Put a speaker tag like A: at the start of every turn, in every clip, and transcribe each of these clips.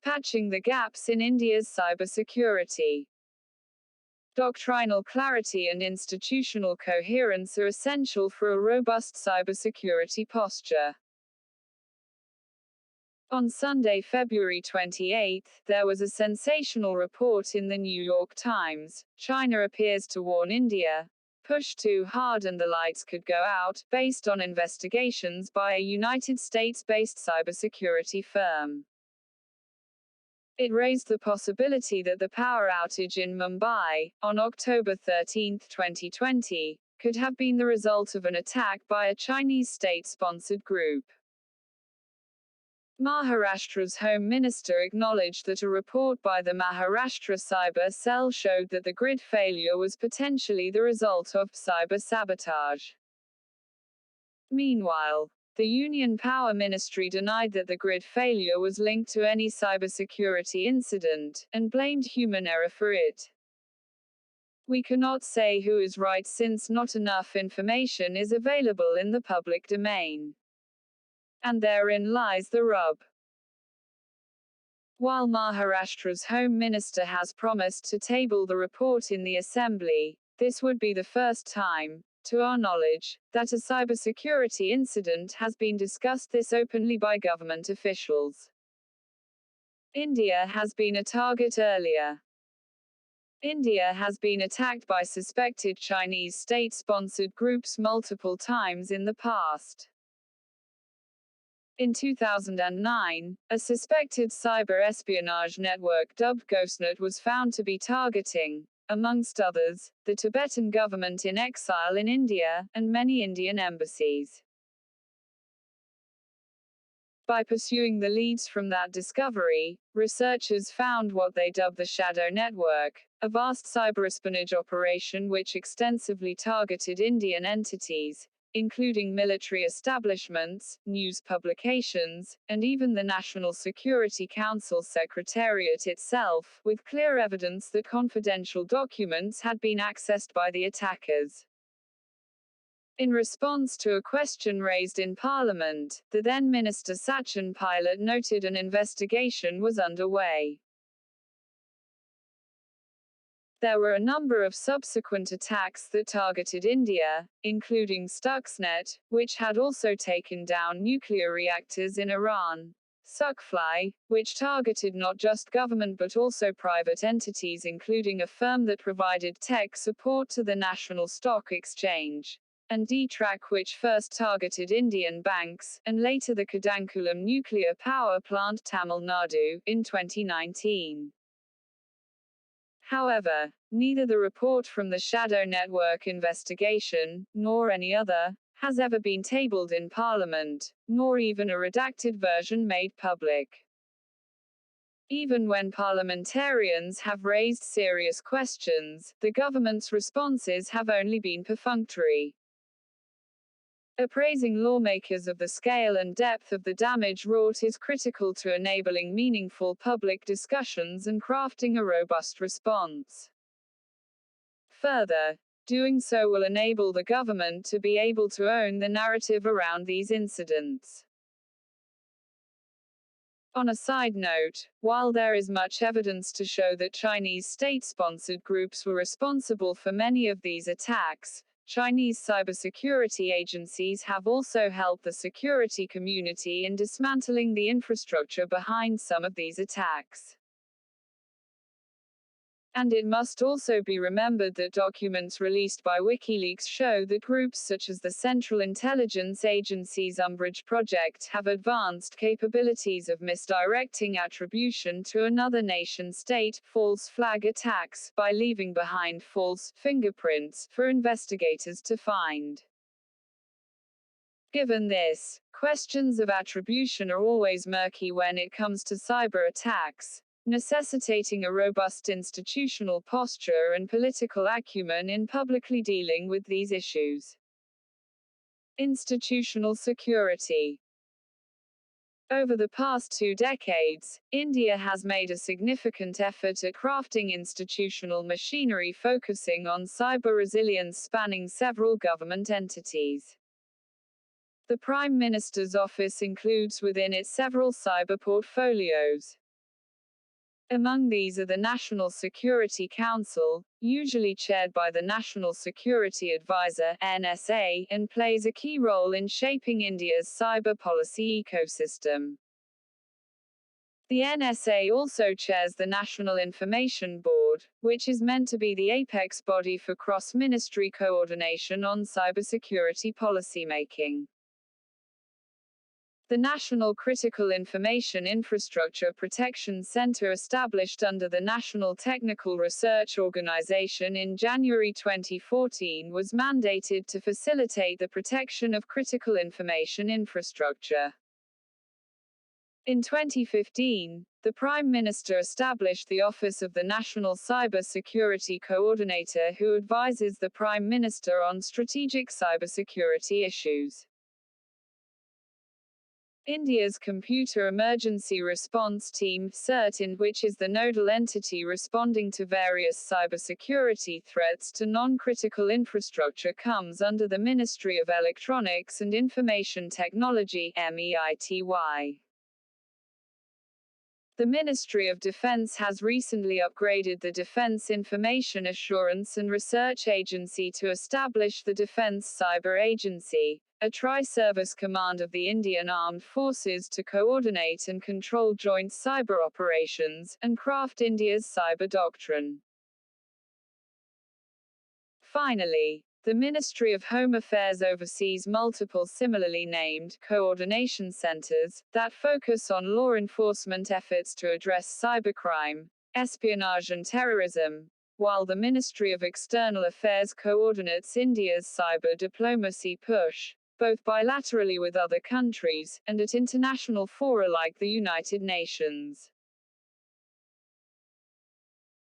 A: patching the gaps in India's cybersecurity. Doctrinal clarity and institutional coherence are essential for a robust cybersecurity posture. On Sunday, February 28, there was a sensational report in the New York Times. China appears to warn India, push too hard and the lights could go out, based on investigations by a United States-based cybersecurity firm. It raised the possibility that the power outage in Mumbai, on October 13, 2020, could have been the result of an attack by a Chinese state-sponsored group. Maharashtra's Home Minister acknowledged that a report by the Maharashtra Cyber Cell showed that the grid failure was potentially the result of cyber sabotage. Meanwhile, the Union Power Ministry denied that the grid failure was linked to any cybersecurity incident, and blamed human error for it. We cannot say who is right since not enough information is available in the public domain. And therein lies the rub. While Maharashtra's Home Minister has promised to table the report in the Assembly, this would be the first time, to our knowledge, that a cybersecurity incident has been discussed this openly by government officials. India has been a target earlier. India has been attacked by suspected Chinese state-sponsored groups multiple times in the past. In 2009, a suspected cyber espionage network dubbed GhostNet was found to be targeting, amongst others, the Tibetan government in exile in India, and many Indian embassies. By pursuing the leads from that discovery, researchers found what they dubbed the Shadow Network, a vast cyberespionage operation which extensively targeted Indian entities, including military establishments, news publications, and even the National Security Council Secretariat itself, with clear evidence that confidential documents had been accessed by the attackers. In response to a question raised in Parliament, the then Minister Sachin Pilot noted an investigation was underway. There were a number of subsequent attacks that targeted India, including Stuxnet, which had also taken down nuclear reactors in Iran, Suckfly, which targeted not just government but also private entities including a firm that provided tech support to the National Stock Exchange, and D-Track, which first targeted Indian banks, and later the Kudankulam nuclear power plant Tamil Nadu, in 2019. However, neither the report from the Shadow Network investigation, nor any other, has ever been tabled in Parliament, nor even a redacted version made public. Even when parliamentarians have raised serious questions, the government's responses have only been perfunctory. Appraising lawmakers of the scale and depth of the damage wrought is critical to enabling meaningful public discussions and crafting a robust response. Further, doing so will enable the government to be able to own the narrative around these incidents. On a side note, while there is much evidence to show that Chinese state-sponsored groups were responsible for many of these attacks, Chinese cybersecurity agencies have also helped the security community in dismantling the infrastructure behind some of these attacks. And it must also be remembered that documents released by WikiLeaks show that groups such as the Central Intelligence Agency's Umbridge project have advanced capabilities of misdirecting attribution to another nation-state, false flag attacks, by leaving behind false fingerprints for investigators to find. Given this, questions of attribution are always murky when it comes to cyber attacks, necessitating a robust institutional posture and political acumen in publicly dealing with these issues. Institutional security. Over the past 2 decades, India has made a significant effort at crafting institutional machinery focusing on cyber resilience spanning several government entities. The Prime Minister's office includes within it several cyber portfolios. Among these are the National Security Council, usually chaired by the National Security Advisor (NSA), and plays a key role in shaping India's cyber policy ecosystem. The NSA also chairs the National Information Board, which is meant to be the apex body for cross-ministry coordination on cybersecurity policymaking. The National Critical Information Infrastructure Protection Center, established under the National Technical Research Organization in January 2014, was mandated to facilitate the protection of critical information infrastructure. In 2015, the Prime Minister established the Office of the National Cyber Security Coordinator, who advises the Prime Minister on strategic cybersecurity issues. India's Computer Emergency Response Team (CERT), which is the nodal entity responding to various cybersecurity threats to non-critical infrastructure, comes under the Ministry of Electronics and Information Technology (MEITY). The Ministry of Defense has recently upgraded the Defense Information Assurance and Research Agency to establish the Defense Cyber Agency, a tri-service command of the Indian Armed Forces to coordinate and control joint cyber operations, and craft India's cyber doctrine. Finally, the Ministry of Home Affairs oversees multiple similarly named coordination centers that focus on law enforcement efforts to address cybercrime, espionage and terrorism, while the Ministry of External Affairs coordinates India's cyber diplomacy push, both bilaterally with other countries, and at international fora like the United Nations.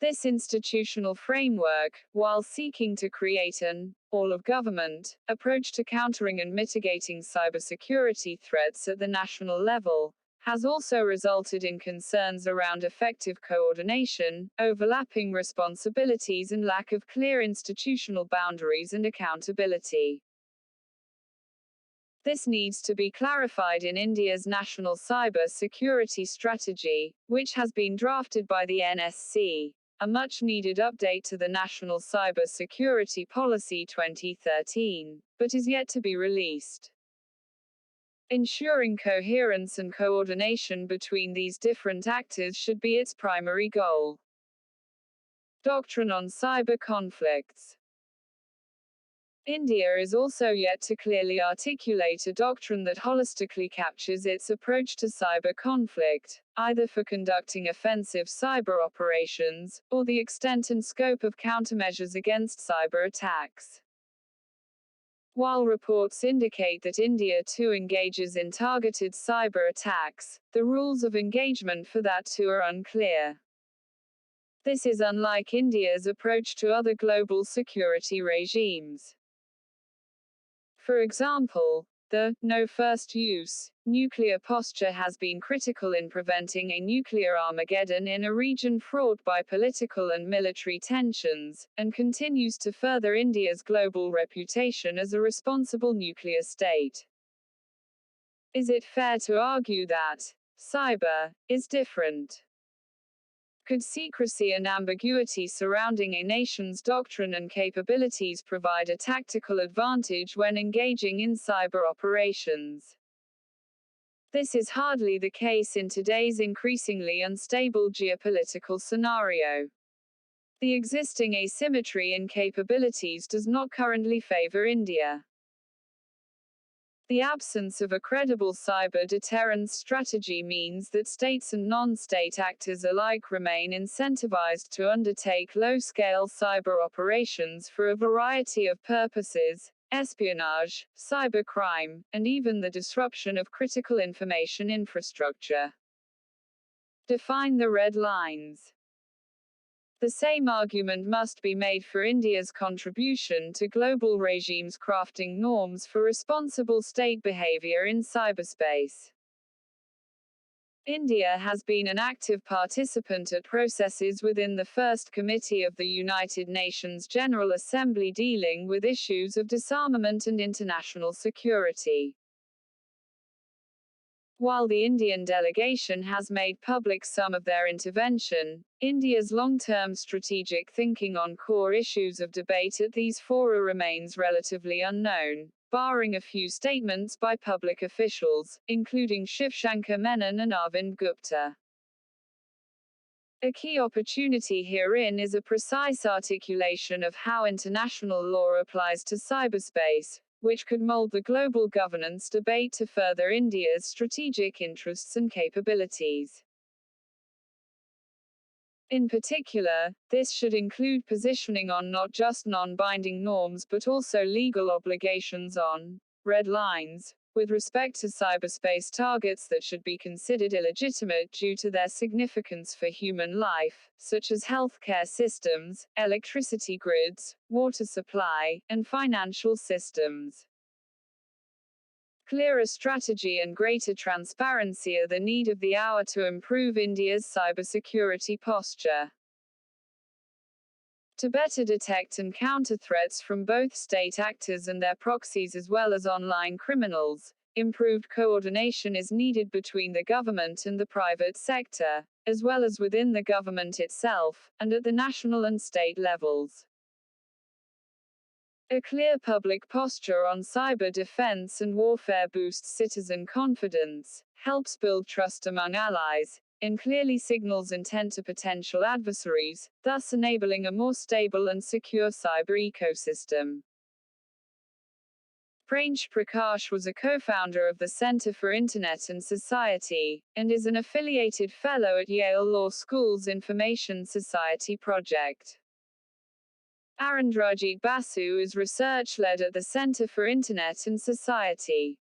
A: This institutional framework, while seeking to create an all-of-government approach to countering and mitigating cybersecurity threats at the national level, has also resulted in concerns around effective coordination, overlapping responsibilities, and lack of clear institutional boundaries and accountability. This needs to be clarified in India's National Cyber Security Strategy, which has been drafted by the NSC, a much-needed update to the National Cyber Security Policy 2013, but is yet to be released. Ensuring coherence and coordination between these different actors should be its primary goal. Doctrine on cyber conflicts. India is also yet to clearly articulate a doctrine that holistically captures its approach to cyber conflict, either for conducting offensive cyber operations, or the extent and scope of countermeasures against cyber attacks. While reports indicate that India too engages in targeted cyber attacks, the rules of engagement for that too are unclear. This is unlike India's approach to other global security regimes. For example, the no first use nuclear posture has been critical in preventing a nuclear Armageddon in a region fraught by political and military tensions, and continues to further India's global reputation as a responsible nuclear state. Is it fair to argue that cyber is different? Could secrecy and ambiguity surrounding a nation's doctrine and capabilities provide a tactical advantage when engaging in cyber operations? This is hardly the case in today's increasingly unstable geopolitical scenario. The existing asymmetry in capabilities does not currently favor India. The absence of a credible cyber deterrence strategy means that states and non-state actors alike remain incentivized to undertake low-scale cyber operations for a variety of purposes: espionage, cybercrime, and even the disruption of critical information infrastructure. Define the red lines. The same argument must be made for India's contribution to global regimes crafting norms for responsible state behavior in cyberspace. India has been an active participant at processes within the First Committee of the United Nations General Assembly dealing with issues of disarmament and international security. While the Indian delegation has made public some of their intervention, India's long-term strategic thinking on core issues of debate at these fora remains relatively unknown, barring a few statements by public officials, including Shivshankar Menon and Arvind Gupta. A key opportunity herein is a precise articulation of how international law applies to cyberspace, which could mold the global governance debate to further India's strategic interests and capabilities. In particular, this should include positioning on not just non-binding norms but also legal obligations on red lines, with respect to cyberspace targets that should be considered illegitimate due to their significance for human life, such as healthcare systems, electricity grids, water supply, and financial systems. Clearer strategy and greater transparency are the need of the hour to improve India's cybersecurity posture. To better detect and counter threats from both state actors and their proxies as well as online criminals, improved coordination is needed between the government and the private sector, as well as within the government itself, and at the national and state levels. A clear public posture on cyber defense and warfare boosts citizen confidence, helps build trust among allies, and clearly signals intent to potential adversaries, thus enabling a more stable and secure cyber ecosystem. Pransh Prakash was a co-founder of the Center for Internet and Society, and is an affiliated fellow at Yale Law School's Information Society Project. Arindrajit Basu is research-led at the Center for Internet and Society.